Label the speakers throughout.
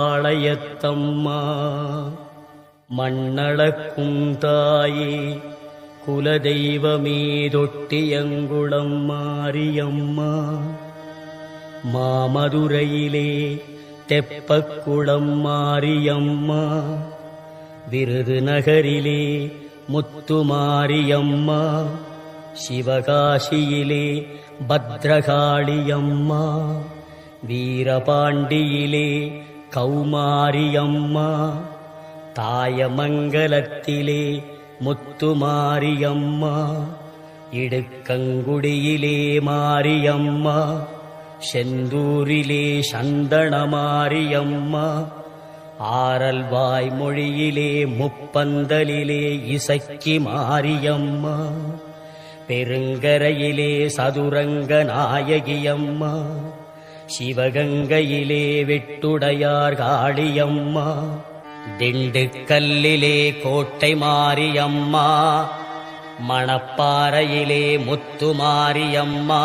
Speaker 1: பெரியபாளையத்தம்மா மண்ணளக்கும் தாயே குலதெய்வமே தொட்டியங்குளம் மாரியம்மா மாமதுரையிலே தெப்பக்குளம் மாரியம்மா விருதுநகரிலே முத்துமாரியம்மா சிவகாசியிலே பத்ரகாளியம்மா வீரபாண்டியிலே கௌமாரியம்மா தாயமங்கலத்திலே முத்துமாரியம்மா இடுக்கங்குடியிலே மாரியம்மா செந்தூரிலே சந்தனமாரியம்மா ஆரல்வாய் மொழியிலே முப்பந்தலிலே இசக்கி மாரியம்மா பெருங்கரையிலே சதுரங்க நாயகியம்மா சிவகங்கையிலே வெட்டுடையார் காளியம்மா திண்டுக்கல்லிலே கோட்டை மாரியம்மா மணப்பாறையிலே முத்துமாரியம்மா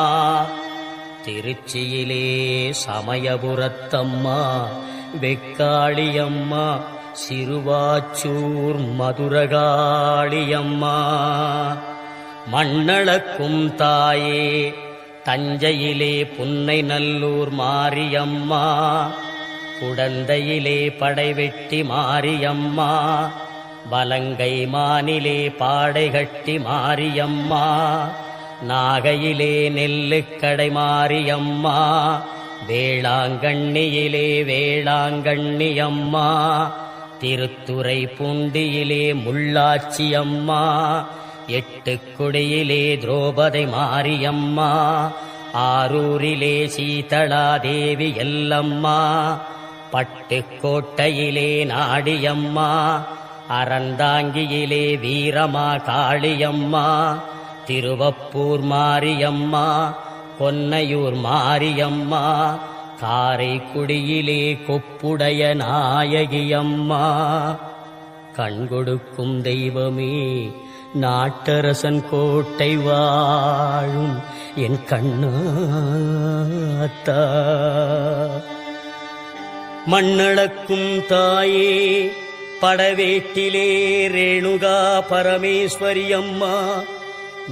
Speaker 1: திருச்சியிலே சமயபுரத்தம்மா வெக்காளியம்மா சிறுவாச்சூர் மதுரகாளியம்மா மண்ணளக்கும் தாயே தஞ்சையிலே புன்னைநல்லூர் மாரியம்மா குடந்தையிலே படைவெட்டி மாரியம்மா வலங்கை மானிலே பாடைகட்டி மாரியம்மா நாகையிலே நெல்லுக்கடை மாரியம்மா வேளாங்கண்ணியிலே வேளாங்கண்ணியம்மா திருத்துறை பூண்டியிலே முள்ளாச்சியம்மா எட்டுக்குடியிலே திரௌபதி மாரியம்மா ஆரூரிலே சீதளாதேவி எல்லம்மா பட்டுக்கோட்டையிலே நாடியம்மா அறந்தாங்கியிலே வீரமா காளியம்மா திருவப்பூர் மாரியம்மா கொன்னையூர் மாரியம்மா காரைக்குடியிலே கொப்புடைய நாயகியம்மா கண்கொடுக்கும் தெய்வமே நாட்டரசன் கோட்டை வாழும் என் கண்ணாத்தா மண்ணளக்கும் தாயே படவேட்டிலே ரேணுகா பரமேஸ்வரியம்மா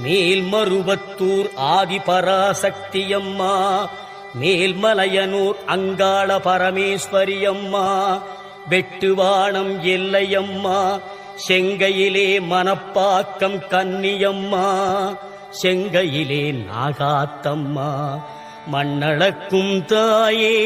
Speaker 1: மேல்மருவத்தூர் ஆதிபராசக்தியம்மா மேல்மலையனூர் அங்காள பரமேஸ்வரியம்மா வெட்டுவானம் எல்லையம்மா செங்கையிலே மணப்பாக்கம் கன்னியம்மா செங்கையிலே நாகாத்தம்மா மண்ணளக்கும் தாயே